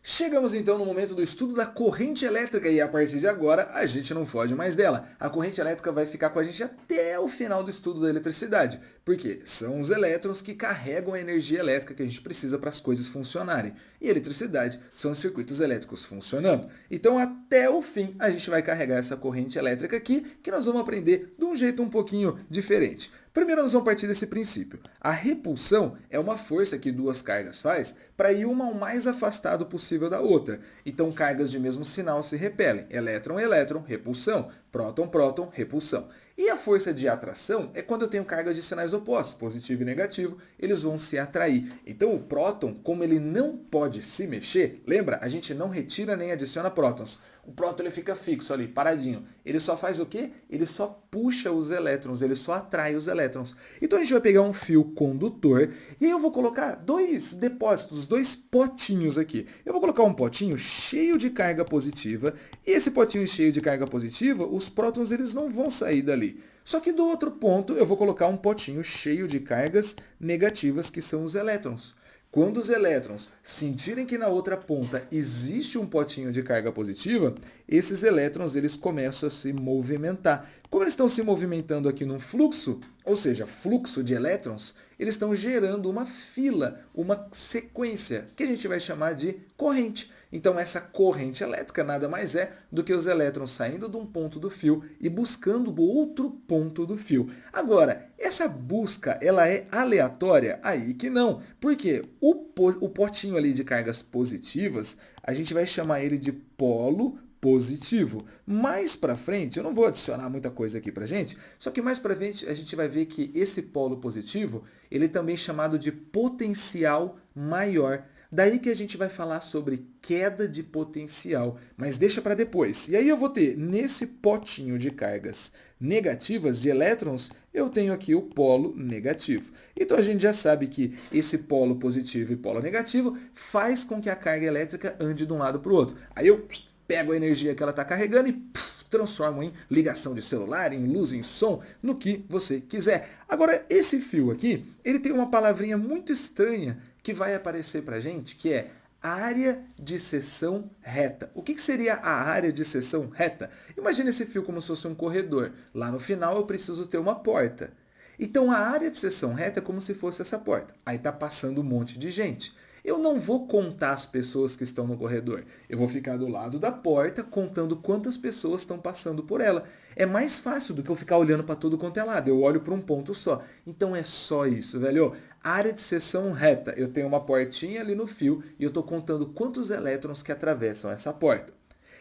Chegamos então no momento do estudo da corrente elétrica e a partir de agora a gente não foge mais dela. A corrente elétrica vai ficar com a gente até o final do estudo da eletricidade, porque são os elétrons que carregam a energia elétrica que a gente precisa para as coisas funcionarem. E a eletricidade são os circuitos elétricos funcionando. Então até o fim a gente vai carregar essa corrente elétrica aqui, que nós vamos aprender de um jeito um pouquinho diferente. Primeiro nós vamos partir desse princípio. A repulsão é uma força que duas cargas faz para ir uma o mais afastado possível da outra. Então cargas de mesmo sinal se repelem. Elétron, elétron, repulsão. Próton, próton, repulsão. E a força de atração é quando eu tenho cargas de sinais opostos, positivo e negativo, eles vão se atrair. Então o próton, como ele não pode se mexer, lembra? A gente não retira nem adiciona prótons. O próton ele fica fixo ali, paradinho. Ele só faz o quê? Ele só puxa os elétrons, ele só atrai os elétrons. Então a gente vai pegar um fio condutor e aí eu vou colocar dois depósitos, dois potinhos aqui. Eu vou colocar um potinho cheio de carga positiva e esse potinho cheio de carga positiva, os prótons eles não vão sair dali. Só que do outro ponto eu vou colocar um potinho cheio de cargas negativas, que são os elétrons. Quando os elétrons sentirem que na outra ponta existe um potinho de carga positiva, esses elétrons eles começam a se movimentar. Como eles estão se movimentando aqui num fluxo, ou seja, fluxo de elétrons, eles estão gerando uma fila, uma sequência, que a gente vai chamar de corrente. Então essa corrente elétrica nada mais é do que os elétrons saindo de um ponto do fio e buscando outro ponto do fio. Agora, essa busca ela é aleatória? Aí que não, porque o potinho ali de cargas positivas, a gente vai chamar ele de polo positivo. Mais para frente, eu não vou adicionar muita coisa aqui para gente, só que mais para frente a gente vai ver que esse polo positivo, ele é também chamado de potencial maior. Daí que a gente vai falar sobre queda de potencial, mas deixa para depois. E aí eu vou ter, nesse potinho de cargas negativas, de elétrons, eu tenho aqui o polo negativo. Então a gente já sabe que esse polo positivo e polo negativo faz com que a carga elétrica ande de um lado para o outro. Aí eu pego a energia que ela está carregando e transformo em ligação de celular, em luz, em som, no que você quiser. Agora, esse fio aqui, ele tem uma palavrinha muito estranha que vai aparecer para a gente, que é área de seção reta. O que seria a área de seção reta? Imagina esse fio como se fosse um corredor. Lá no final eu preciso ter uma porta. Então a área de seção reta é como se fosse essa porta. Aí está passando um monte de gente. Eu não vou contar as pessoas que estão no corredor. Eu vou ficar do lado da porta contando quantas pessoas estão passando por ela. É mais fácil do que eu ficar olhando para tudo quanto é lado. Eu olho para um ponto só. Então é só isso, velho. Área de seção reta. Eu tenho uma portinha ali no fio e eu estou contando quantos elétrons que atravessam essa porta.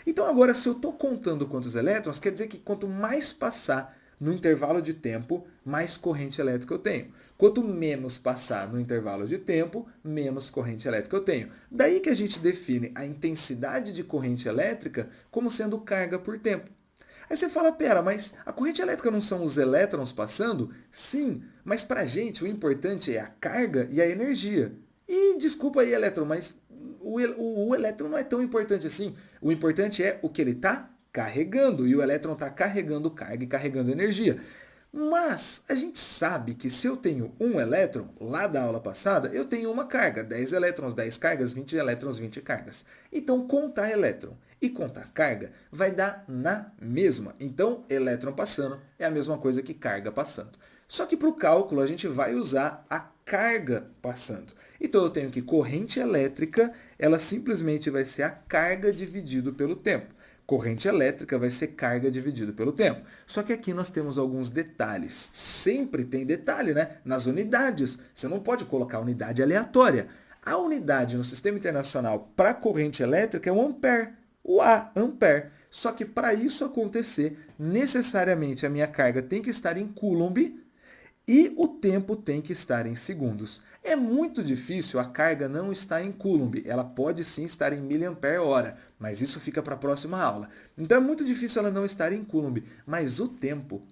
Então agora, se eu estou contando quantos elétrons, quer dizer que quanto mais passar no intervalo de tempo, mais corrente elétrica eu tenho. Quanto menos passar no intervalo de tempo, menos corrente elétrica eu tenho. Daí que a gente define a intensidade de corrente elétrica como sendo carga por tempo. Aí você fala, pera, mas a corrente elétrica não são os elétrons passando? Sim, mas para a gente o importante é a carga e a energia. E desculpa aí, elétron, mas o elétron não é tão importante assim. O importante é o que ele está carregando, e o elétron está carregando carga e carregando energia. Mas a gente sabe que se eu tenho um elétron, lá da aula passada, eu tenho uma carga, 10 elétrons, 10 cargas, 20 elétrons, 20 cargas. Então, contar elétron e contar carga vai dar na mesma. Então, elétron passando é a mesma coisa que carga passando. Só que para o cálculo a gente vai usar a carga passando. Então, eu tenho que corrente elétrica, ela simplesmente vai ser a carga dividido pelo tempo. Corrente elétrica vai ser carga dividido pelo tempo. Só que aqui nós temos alguns detalhes. Sempre tem detalhe, né? Nas unidades. Você não pode colocar unidade aleatória. A unidade no Sistema Internacional para corrente elétrica é o ampere. O A, ampere. Só que para isso acontecer, necessariamente a minha carga tem que estar em coulomb e o tempo tem que estar em segundos. É muito difícil a carga não estar em coulomb. Ela pode sim estar em miliampere-hora, mas isso fica para a próxima aula. Então é muito difícil ela não estar em coulomb. Mas o tempo,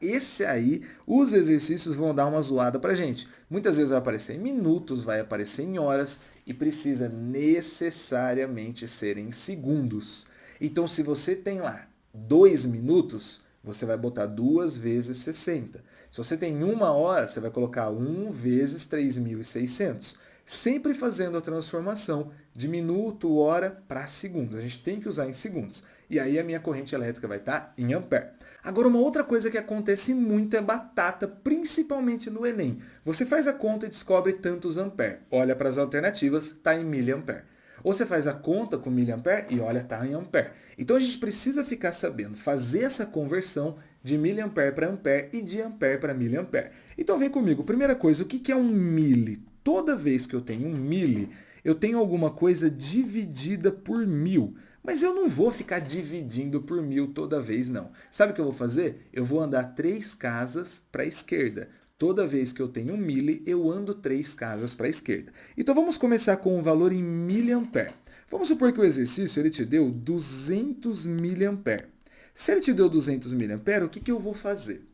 esse aí, os exercícios vão dar uma zoada para a gente. Muitas vezes vai aparecer em minutos, vai aparecer em horas e precisa necessariamente ser em segundos. Então se você tem lá 2 minutos, você vai botar 2 vezes 60. Se você tem 1 hora, você vai colocar 1 vezes 3.600. sempre fazendo a transformação de minuto, hora para segundos. A gente tem que usar em segundos. E aí a minha corrente elétrica vai estar em ampere. Agora, uma outra coisa que acontece muito é batata, principalmente no Enem. Você faz a conta e descobre tantos ampere. Olha para as alternativas, está em miliampere. Ou você faz a conta com miliampere e olha, está em ampere. Então a gente precisa ficar sabendo fazer essa conversão de miliampere para ampere e de ampere para miliampere. Então vem comigo. Primeira coisa, o que é um mili? Toda vez que eu tenho um mili, eu tenho alguma coisa dividida por 1000. Mas eu não vou ficar dividindo por 1000 toda vez, não. Sabe o que eu vou fazer? Eu vou andar 3 casas para a esquerda. Toda vez que eu tenho um mili, eu ando 3 casas para a esquerda. Então vamos começar com o valor em miliampere. Vamos supor que o exercício ele te deu 200 miliampere. Se ele te deu 200 miliampere, o que eu vou fazer?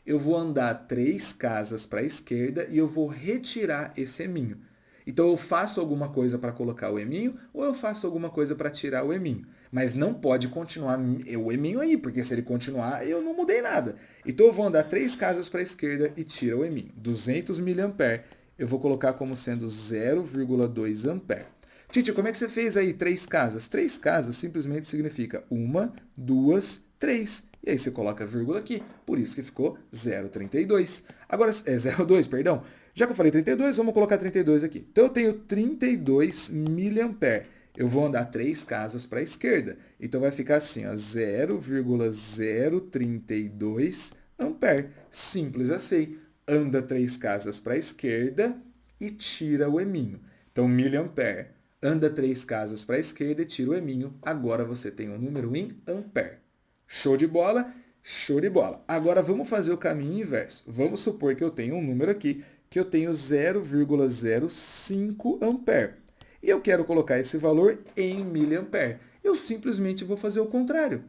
Eu vou andar 3 casas para a esquerda e eu vou retirar esse eminho. Então eu faço alguma coisa para colocar o eminho ou eu faço alguma coisa para tirar o eminho. Mas não pode continuar o eminho aí, porque se ele continuar, eu não mudei nada. Então eu vou andar 3 casas para a esquerda e tira o eminho. 200 miliampere, eu vou colocar como sendo 0,2 ampere. Titi, como é que você fez aí 3 casas? 3 casas simplesmente significa 1, 2, 3. E aí você coloca a vírgula aqui, por isso que ficou 0,32. Agora, 0,2, perdão. Já que eu falei 32, vamos colocar 32 aqui. Então eu tenho 32 miliampere. Eu vou andar 3 casas para a esquerda. Então vai ficar assim, 0,032 ampere. Simples assim. Anda 3 casas para a esquerda e tira o eminho. Então, miliampere. Anda 3 casas para a esquerda e tira o eminho. Agora você tem um número em ampere. Show de bola? Show de bola. Agora vamos fazer o caminho inverso. Vamos supor que eu tenho um número aqui, que eu tenho 0,05 ampere. E eu quero colocar esse valor em miliampere. Eu simplesmente vou fazer o contrário.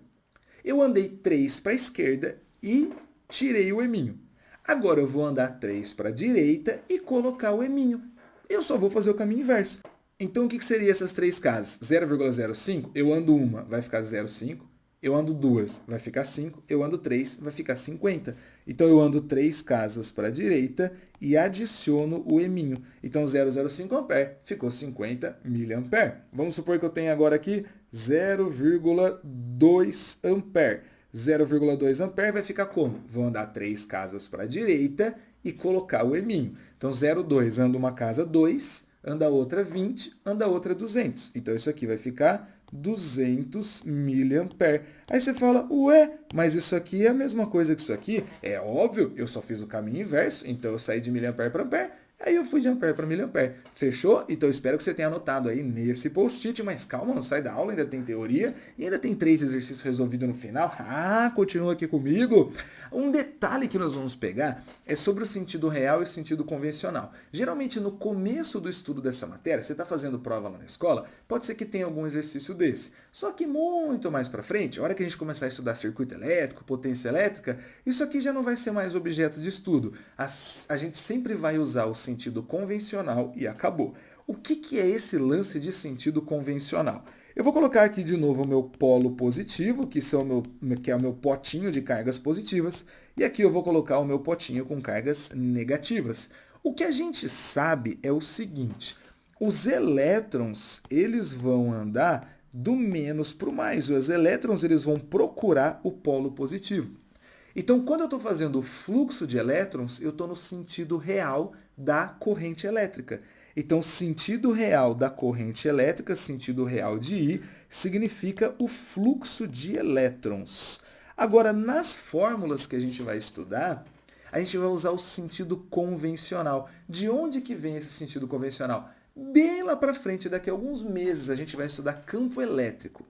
Eu andei 3 para a esquerda e tirei o eminho. Agora eu vou andar 3 para a direita e colocar o eminho. Eu só vou fazer o caminho inverso. Então, o que seriam essas 3 casas? 0,05, eu ando 1, vai ficar 0,5. Eu ando 2, vai ficar 5. Eu ando 3, vai ficar 50. Então, eu ando 3 casas para a direita e adiciono o eminho. Então, 0,05 ampere ficou 50 miliampere. Vamos supor que eu tenho agora aqui 0,2 ampere. 0,2 ampere vai ficar como? Vou andar 3 casas para a direita e colocar o eminho. Então, 0,2, anda uma casa 2, anda a outra 20, anda a outra 200. Então, isso aqui vai ficar 200 miliampere. Aí você fala, ué, mas isso aqui é a mesma coisa que isso aqui? É óbvio, eu só fiz o caminho inverso, então eu saí de miliampere para ampere, aí eu fui de ampere para miliampere. Fechou? Então eu espero que você tenha anotado aí nesse post-it, mas calma, não sai da aula, ainda tem teoria e ainda tem 3 exercícios resolvidos no final. Ah, continua aqui comigo. Um detalhe que nós vamos pegar é sobre o sentido real e o sentido convencional. Geralmente, no começo do estudo dessa matéria, você está fazendo prova lá na escola, pode ser que tenha algum exercício desse. Só que muito mais para frente, a hora que a gente começar a estudar circuito elétrico, potência elétrica, isso aqui já não vai ser mais objeto de estudo. A gente sempre vai usar o sentido convencional e acabou. O que é esse lance de sentido convencional? Eu vou colocar aqui de novo o meu polo positivo, que é o meu potinho de cargas positivas, e aqui eu vou colocar o meu potinho com cargas negativas. O que a gente sabe é o seguinte, os elétrons eles vão andar do menos para o mais. Os elétrons eles vão procurar o polo positivo. Então, quando eu estou fazendo o fluxo de elétrons, eu estou no sentido real da corrente elétrica. Então, sentido real da corrente elétrica, sentido real de I, significa o fluxo de elétrons. Agora, nas fórmulas que a gente vai estudar, a gente vai usar o sentido convencional. De onde que vem esse sentido convencional? Bem lá para frente, daqui a alguns meses, a gente vai estudar campo elétrico.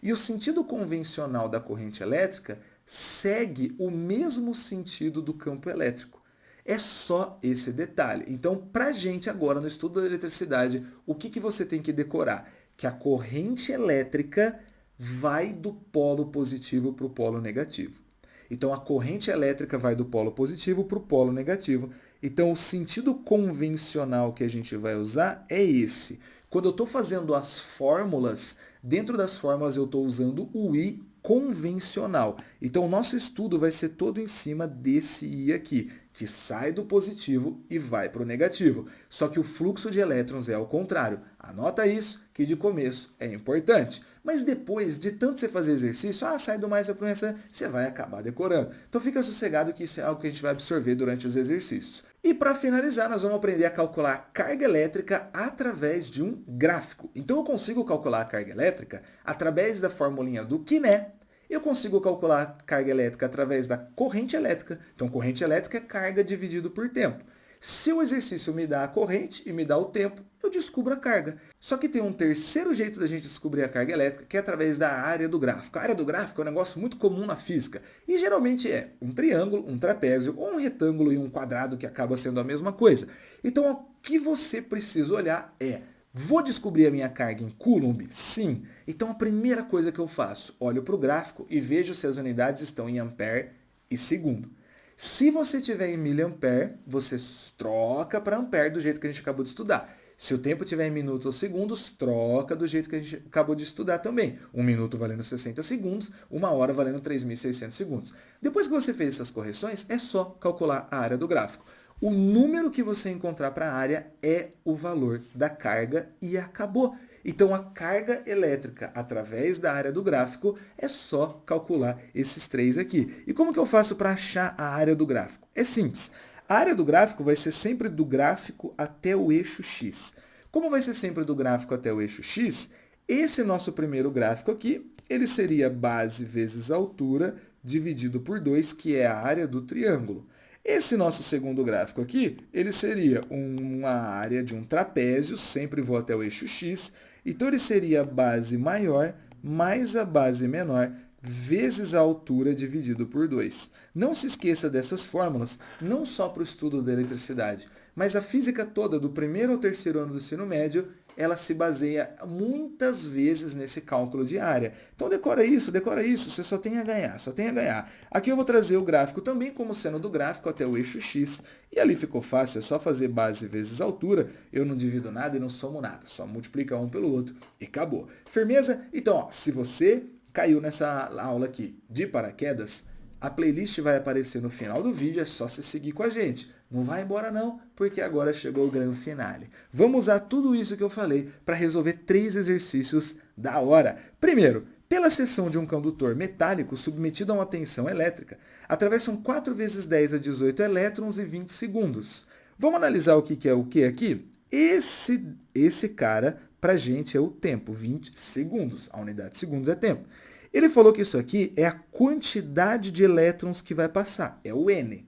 E o sentido convencional da corrente elétrica segue o mesmo sentido do campo elétrico. É só esse detalhe. Então, para a gente agora, no estudo da eletricidade, o que você tem que decorar? Que a corrente elétrica vai do polo positivo para o polo negativo. Então, a corrente elétrica vai do polo positivo para o polo negativo. Então, o sentido convencional que a gente vai usar é esse. Quando eu estou fazendo as fórmulas, dentro das fórmulas eu estou usando o I convencional. Então, o nosso estudo vai ser todo em cima desse I aqui, que sai do positivo e vai para o negativo. Só que o fluxo de elétrons é ao contrário. Anota isso, que de começo é importante. Mas depois de tanto você fazer exercício, sai do mais para o essa, você vai acabar decorando. Então fica sossegado que isso é algo que a gente vai absorver durante os exercícios. E para finalizar, nós vamos aprender a calcular a carga elétrica através de um gráfico. Então eu consigo calcular a carga elétrica através da formulinha do Quiné. Eu consigo calcular a carga elétrica através da corrente elétrica. Então, corrente elétrica é carga dividido por tempo. Se o exercício me dá a corrente e me dá o tempo, eu descubro a carga. Só que tem um terceiro jeito da gente descobrir a carga elétrica, que é através da área do gráfico. A área do gráfico é um negócio muito comum na física. E geralmente é um triângulo, um trapézio, ou um retângulo e um quadrado, que acaba sendo a mesma coisa. Então, o que você precisa olhar é: vou descobrir a minha carga em Coulomb? Sim. Então, a primeira coisa que eu faço, olho para o gráfico e vejo se as unidades estão em ampere e segundo. Se você tiver em miliampere, você troca para ampere do jeito que a gente acabou de estudar. Se o tempo tiver em minutos ou segundos, troca do jeito que a gente acabou de estudar também. 1 minuto valendo 60 segundos, 1 hora valendo 3.600 segundos. Depois que você fez essas correções, é só calcular a área do gráfico. O número que você encontrar para a área é o valor da carga e acabou. Então, a carga elétrica através da área do gráfico é só calcular esses três aqui. E como que eu faço para achar a área do gráfico? É simples. A área do gráfico vai ser sempre do gráfico até o eixo x. Como vai ser sempre do gráfico até o eixo x, esse nosso primeiro gráfico aqui, ele seria base vezes altura dividido por 2, que é a área do triângulo. Esse nosso segundo gráfico aqui, ele seria uma área de um trapézio, sempre vou até o eixo x, então ele seria a base maior mais a base menor vezes a altura dividido por 2. Não se esqueça dessas fórmulas, não só para o estudo da eletricidade, mas a física toda, do primeiro ao terceiro ano do ensino médio, ela se baseia muitas vezes nesse cálculo de área. Então decora isso, você só tem a ganhar, só tem a ganhar. Aqui eu vou trazer o gráfico também como sendo do gráfico até o eixo x, e ali ficou fácil, é só fazer base vezes altura, eu não divido nada e não somo nada, só multiplica um pelo outro e acabou. Firmeza? Então, se você caiu nessa aula aqui de paraquedas, a playlist vai aparecer no final do vídeo, é só você seguir com a gente. Não vai embora não, porque agora chegou o grande finale. Vamos usar tudo isso que eu falei para resolver 3 exercícios da hora. Primeiro, pela seção de um condutor metálico submetido a uma tensão elétrica, atravessam 4 vezes 10 a 18 elétrons em 20 segundos. Vamos analisar o que é o que aqui? Esse cara, para a gente, é o tempo, 20 segundos. A unidade de segundos é tempo. Ele falou que isso aqui é a quantidade de elétrons que vai passar, é o N.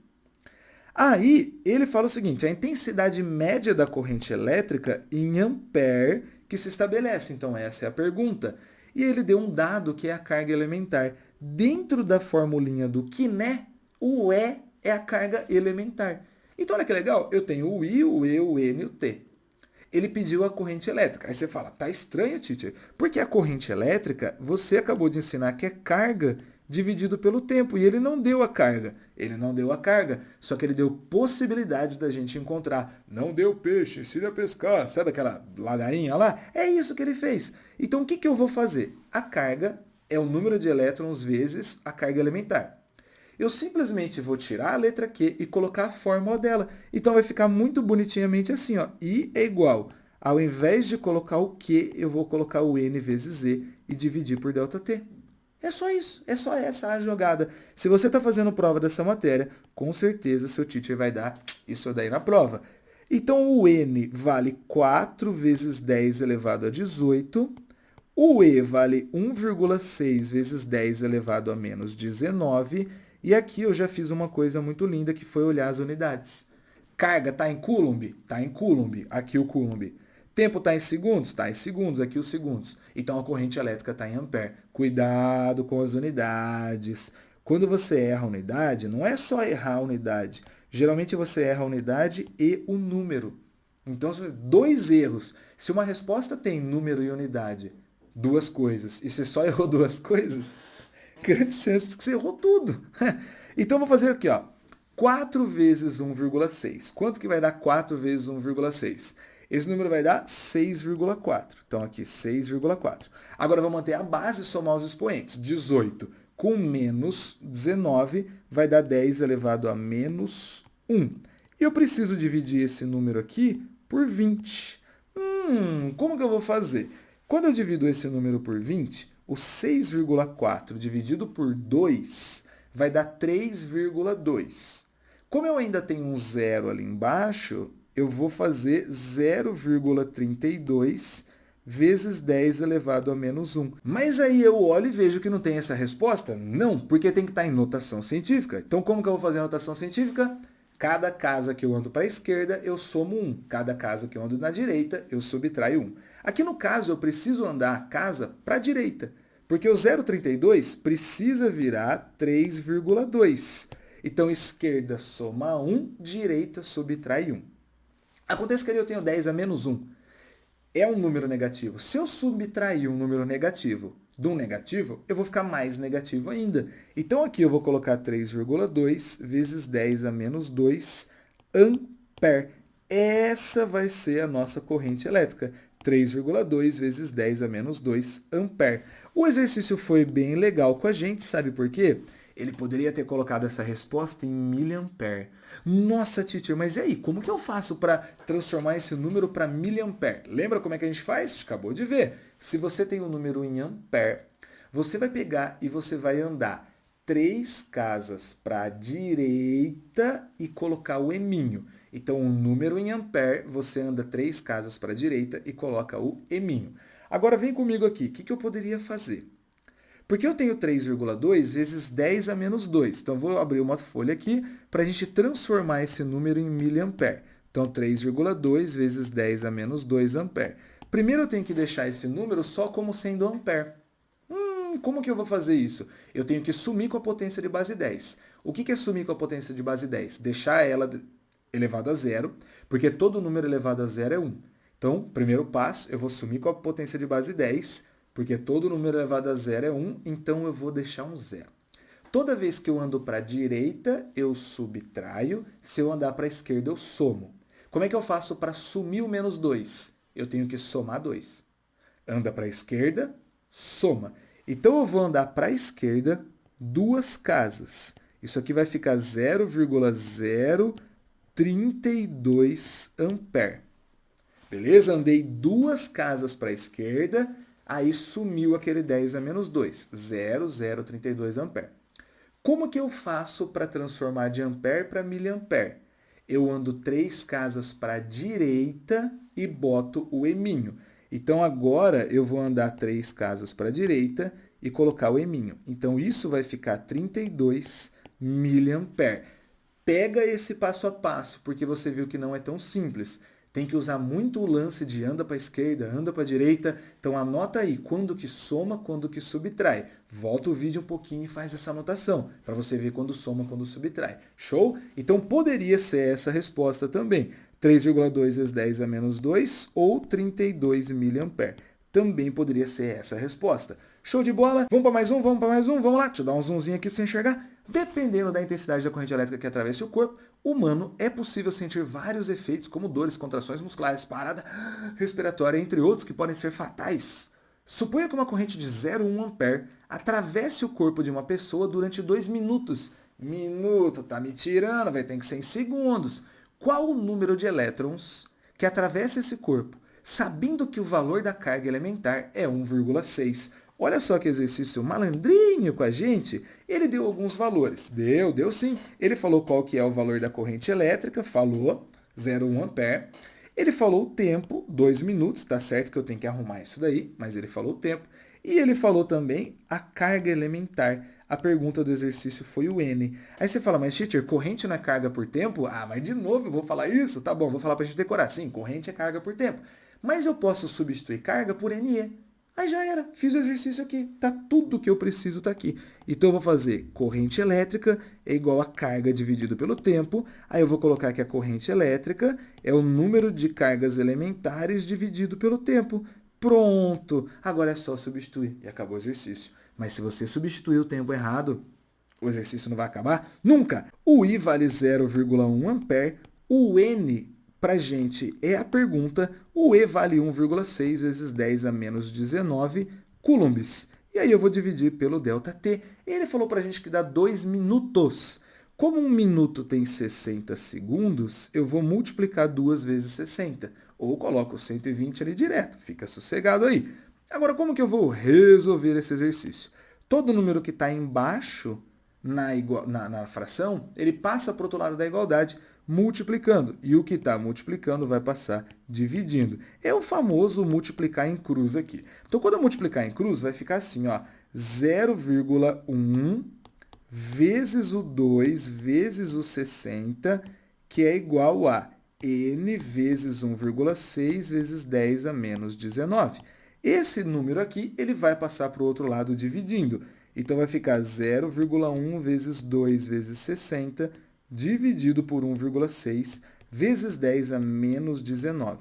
Aí, ele fala o seguinte: a intensidade média da corrente elétrica em ampere que se estabelece. Então, essa é a pergunta. E ele deu um dado que é a carga elementar. Dentro da formulinha do Quiné, o E é a carga elementar. Então, olha que legal, eu tenho o I, o E, o N e o T. Ele pediu a corrente elétrica. Aí você fala, tá estranho, teacher, porque a corrente elétrica, você acabou de ensinar que é carga dividido pelo tempo, e ele não deu a carga. Ele não deu a carga, só que ele deu possibilidades da gente encontrar. Não deu peixe, ensina a pescar. Sabe aquela ladainha lá? É isso que ele fez. Então, o que eu vou fazer? A carga é o número de elétrons vezes a carga elementar. Eu simplesmente vou tirar a letra Q e colocar a fórmula dela. Então, vai ficar muito bonitinhamente assim, ó. I é igual. Ao invés de colocar o Q, eu vou colocar o N vezes Z e dividir por ΔT. É só isso, é só essa a jogada. Se você está fazendo prova dessa matéria, com certeza seu teacher vai dar isso daí na prova. Então, o N vale 4 vezes 10 elevado a 18. O E vale 1,6 vezes 10 elevado a menos 19. E aqui eu já fiz uma coisa muito linda, que foi olhar as unidades. Carga está em Coulomb? Está em Coulomb. Aqui o Coulomb. Tempo está em segundos? Está em segundos, aqui os segundos. Então, a corrente elétrica está em ampere. Cuidado com as unidades. Quando você erra a unidade, não é só errar a unidade. Geralmente, você erra a unidade e o número. Então, 2 erros. Se uma resposta tem número e unidade, 2 coisas, e você só errou 2 coisas, grandes chances que você errou tudo. Então, vou fazer aqui, ó. 4 vezes 1,6. Quanto que vai dar 4 vezes 1,6? Esse número vai dar 6,4. Então, aqui, 6,4. Agora, eu vou manter a base e somar os expoentes. 18 com menos 19 vai dar 10 elevado a menos 1. E eu preciso dividir esse número aqui por 20. Como que eu vou fazer? Quando eu divido esse número por 20, o 6,4 dividido por 2 vai dar 3,2. Como eu ainda tenho um zero ali embaixo, eu vou fazer 0,32 vezes 10 elevado a menos 1. Mas aí eu olho e vejo que não tem essa resposta? Não, porque tem que estar em notação científica. Então, como que eu vou fazer a notação científica? Cada casa que eu ando para a esquerda, eu somo 1. Cada casa que eu ando na direita, eu subtraio 1. Aqui no caso, eu preciso andar a casa para a direita, porque o 0,32 precisa virar 3,2. Então, esquerda soma 1, direita subtrai 1. Acontece que ali eu tenho 10 a menos 1. É um número negativo. Se eu subtrair um número negativo de um negativo, eu vou ficar mais negativo ainda. Então, aqui eu vou colocar 3,2 vezes 10 a menos 2 ampere. Essa vai ser a nossa corrente elétrica. 3,2 vezes 10 a menos 2 ampere. O exercício foi bem legal com a gente, sabe por quê? Ele poderia ter colocado essa resposta em miliampere. Nossa, teacher, mas e aí? Como que eu faço para transformar esse número para miliampere? Lembra como é que a gente faz? A gente acabou de ver. Se você tem um número em ampere, você vai pegar e você vai andar 3 casas para a direita e colocar o eminho. Então, um número em ampere, você anda 3 casas para a direita e coloca o eminho. Agora, vem comigo aqui. O que eu poderia fazer? Porque eu tenho 3,2 vezes 10 a menos 2. Então, vou abrir uma folha aqui para a gente transformar esse número em miliampere. Então, 3,2 vezes 10 a menos 2 ampere. Primeiro, eu tenho que deixar esse número só como sendo ampere. Como que eu vou fazer isso? Eu tenho que sumir com a potência de base 10. O que é sumir com a potência de base 10? Deixar ela elevado a zero, porque todo número elevado a zero é 1. Então, primeiro passo, eu vou sumir com a potência de base 10, porque todo número elevado a zero é 1, então eu vou deixar um zero. Toda vez que eu ando para a direita, eu subtraio. Se eu andar para a esquerda, eu somo. Como é que eu faço para sumir o menos 2? Eu tenho que somar 2. Anda para a esquerda, soma. Então, eu vou andar para a esquerda 2 casas. Isso aqui vai ficar 0,032 ampere. Beleza? Andei 2 casas para a esquerda, aí sumiu aquele 10 a menos 2, 0,032 ampere. Como que eu faço para transformar de ampere para miliampere? Eu ando 3 casas para a direita e boto o eminho. Então, agora eu vou andar 3 casas para a direita e colocar o eminho. Então, isso vai ficar 32 miliampere. Pega esse passo a passo, porque você viu que não é tão simples. Tem que usar muito o lance de anda para a esquerda, anda para a direita. Então, anota aí quando que soma, quando que subtrai. Volta o vídeo um pouquinho e faz essa anotação, para você ver quando soma, quando subtrai. Show? Então, poderia ser essa resposta também. 3,2 vezes 10 a menos 2 ou 32 miliampere. Também poderia ser essa a resposta. Show de bola? Vamos para mais um, vamos para mais um. Vamos lá, deixa eu dar um zoomzinho aqui para você enxergar. Dependendo da intensidade da corrente elétrica que atravessa o corpo humano, é possível sentir vários efeitos, como dores, contrações musculares, parada respiratória, entre outros, que podem ser fatais. Suponha que uma corrente de 0,1 ampere atravesse o corpo de uma pessoa durante 2 minutos. Minuto, tá me tirando, vai ter que ser em segundos. Qual o número de elétrons que atravessa esse corpo, sabendo que o valor da carga elementar é 1,6? Olha só que exercício malandrinho com a gente. Ele deu alguns valores. Deu sim. Ele falou qual que é o valor da corrente elétrica, falou 0,1 ampere. Ele falou o tempo, 2 minutos, tá certo que eu tenho que arrumar isso daí, mas ele falou o tempo. E ele falou também a carga elementar. A pergunta do exercício foi o N. Aí você fala, mas teacher, corrente não é carga por tempo? Ah, mas de novo eu vou falar isso? Tá bom, vou falar pra gente decorar. Sim, corrente é carga por tempo. Mas eu posso substituir carga por NE. Aí já era, fiz o exercício aqui, tá tudo que eu preciso tá aqui. Então eu vou fazer corrente elétrica é igual a carga dividido pelo tempo. Aí eu vou colocar que a corrente elétrica é o número de cargas elementares dividido pelo tempo. Pronto! Agora é só substituir e acabou o exercício. Mas se você substituir o tempo errado, o exercício não vai acabar nunca. O I vale 0,1 ampere, o N pra gente é a pergunta, o E vale 1,6 vezes 10 a menos 19 coulombs. E aí eu vou dividir pelo ΔT. Ele falou pra gente que dá 2 minutos. Como 1 minuto tem 60 segundos, eu vou multiplicar 2 vezes 60. Ou coloco 120 ali direto, fica sossegado aí. Agora, como que eu vou resolver esse exercício? Todo número que está embaixo na fração, ele passa para o outro lado da igualdade, multiplicando. E o que está multiplicando vai passar dividindo. É o famoso multiplicar em cruz aqui. Então, quando eu multiplicar em cruz, vai ficar assim, ó, 0,1 vezes o 2 vezes o 60, que é igual a n vezes 1,6 vezes 10 a menos 19. Esse número aqui, ele vai passar para o outro lado dividindo. Então, vai ficar 0,1 vezes 2 vezes 60, dividido por 1,6 vezes 10 a menos 19.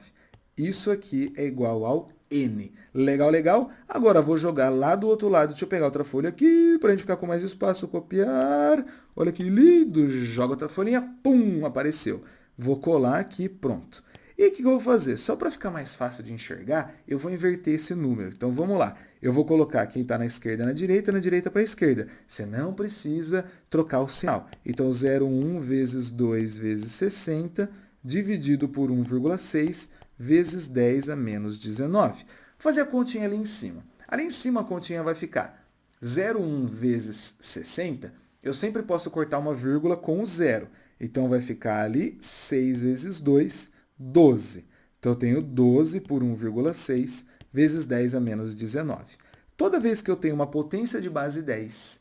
Isso aqui é igual ao n. Legal, legal? Agora, vou jogar lá do outro lado. Deixa eu pegar outra folha aqui, para a gente ficar com mais espaço. Copiar. Olha que lindo. Joga outra folhinha. Pum, apareceu. Vou colar aqui, pronto. E o que eu vou fazer? Só para ficar mais fácil de enxergar, eu vou inverter esse número. Então, vamos lá. Eu vou colocar quem está na esquerda na direita para a esquerda. Você não precisa trocar o sinal. Então, 0,1 vezes 2 vezes 60, dividido por 1,6 vezes 10 a menos 19. Vou fazer a continha ali em cima. Ali em cima a continha vai ficar 0,1 vezes 60. Eu sempre posso cortar uma vírgula com o zero. Então, vai ficar ali 6 vezes 2, 12. Então, eu tenho 12 por 1,6 vezes 10 a menos 19. Toda vez que eu tenho uma potência de base 10,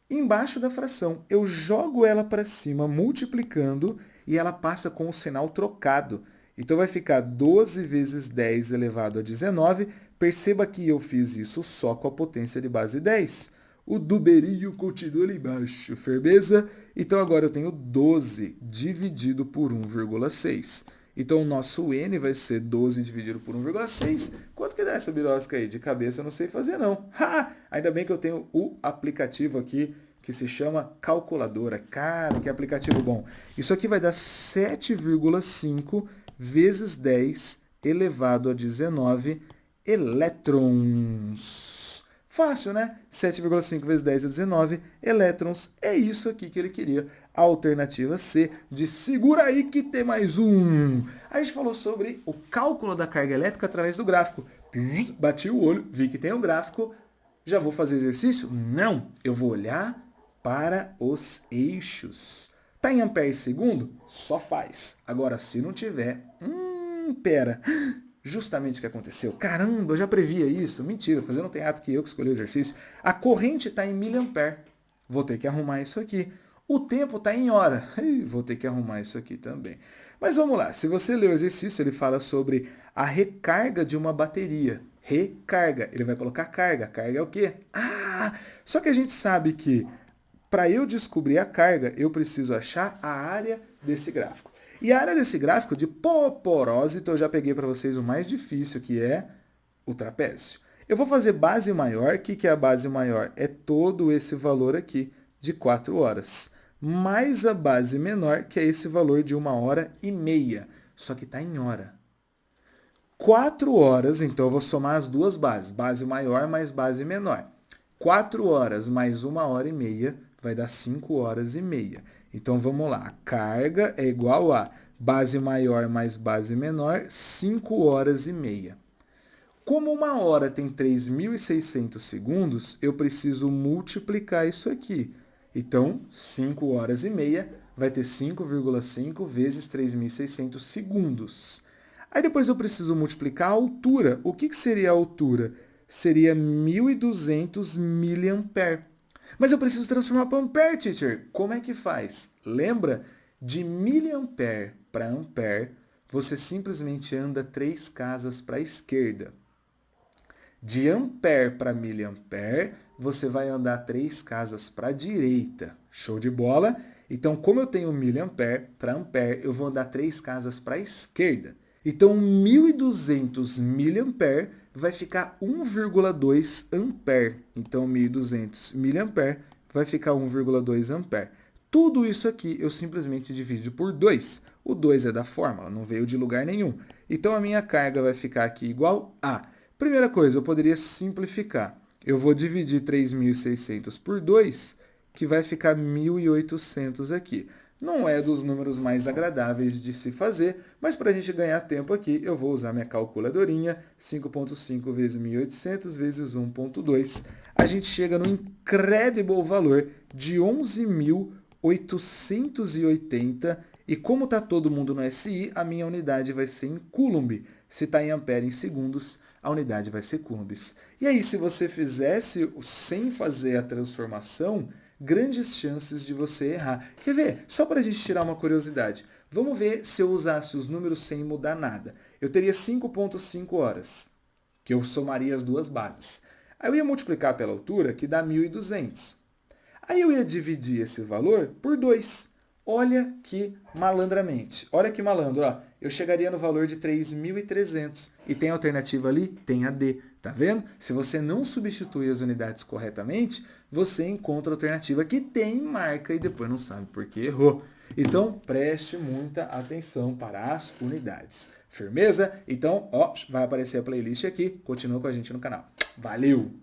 embaixo da fração, eu jogo ela para cima, multiplicando, e ela passa com o sinal trocado. Então, vai ficar 12 vezes 10 elevado a 19. Perceba que eu fiz isso só com a potência de base 10. O duberio continua ali embaixo, firmeza? Então, agora eu tenho 12 dividido por 1,6. Então, o nosso n vai ser 12 dividido por 1,6. Quanto que dá essa birosca aí? De cabeça eu não sei fazer, não. Ha! Ainda bem que eu tenho o aplicativo aqui que se chama calculadora. Cara, que aplicativo bom. Isso aqui vai dar 7,5 vezes 10 elevado a 19 elétrons. Fácil, né? 7,5 vezes 10 é 19 elétrons. É isso aqui que ele queria. A alternativa C de segura aí que tem mais um. A gente falou sobre o cálculo da carga elétrica através do gráfico. Bati o olho, vi que tem o gráfico. Já vou fazer exercício? Não. Eu vou olhar para os eixos. Tá em ampere segundo? Só faz. Agora, se não tiver... pera... Justamente o que aconteceu. Caramba, eu já previa isso. Mentira, fazendo um teatro que eu que escolhi o exercício. A corrente está em miliampere. Vou ter que arrumar isso aqui. O tempo está em hora. Vou ter que arrumar isso aqui também. Mas vamos lá. Se você ler o exercício, ele fala sobre a recarga de uma bateria. Recarga. Ele vai colocar carga. Carga é o quê? Só que a gente sabe que para eu descobrir a carga, eu preciso achar a área desse gráfico. E a área desse gráfico de Poporósito, eu já peguei para vocês o mais difícil, que é o trapézio. Eu vou fazer base maior. O que é a base maior? É todo esse valor aqui de 4 horas. Mais a base menor, que é esse valor de 1h30. Só que está em hora. 4 horas, então eu vou somar as duas bases. Base maior mais base menor. 4 horas mais 1h30 vai dar 5 horas e meia. Então, vamos lá. Carga é igual a base maior mais base menor, 5 horas e meia. Como uma hora tem 3.600 segundos, eu preciso multiplicar isso aqui. Então, 5 horas e meia vai ter 5,5 vezes 3.600 segundos. Aí depois eu preciso multiplicar a altura. O que seria a altura? Seria 1.200 miliampere. Mas eu preciso transformar para ampere, teacher. Como é que faz? Lembra? De miliampere para ampere, você simplesmente anda 3 casas para a esquerda. De ampere para miliampere, você vai andar 3 casas para a direita. Show de bola? Então, como eu tenho miliampere para ampere, eu vou andar 3 casas para a esquerda. Então, 1.200 miliampere vai ficar 1,2 ampere. Então, 1.200 miliampere vai ficar 1,2 ampere. Tudo isso aqui eu simplesmente divido por 2. O 2 é da fórmula, não veio de lugar nenhum. Então a minha carga vai ficar aqui igual a... Primeira coisa, eu poderia simplificar. Eu vou dividir 3.600 por 2, que vai ficar 1.800 aqui. Não é dos números mais agradáveis de se fazer, mas para a gente ganhar tempo aqui, eu vou usar minha calculadorinha, 5,5 vezes 1.800 vezes 1,2. A gente chega no incredible valor de 11.880, e como está todo mundo no SI, a minha unidade vai ser em Coulomb. Se está em ampere em segundos, a unidade vai ser coulombs. E aí, se você fizesse sem fazer a transformação, grandes chances de você errar. Quer ver? Só para a gente tirar uma curiosidade. Vamos ver se eu usasse os números sem mudar nada. Eu teria 5,5 horas, que eu somaria as duas bases. Aí eu ia multiplicar pela altura, que dá 1.200. Aí eu ia dividir esse valor por 2. Olha que malandramente. Olha que malandro. Ó. Eu chegaria no valor de 3.300. E tem alternativa ali? Tem a D. Tá vendo? Se você não substitui as unidades corretamente, você encontra a alternativa que tem marca e depois não sabe por que errou. Então, preste muita atenção para as unidades. Firmeza? Então, ó, vai aparecer a playlist aqui. Continua com a gente no canal. Valeu!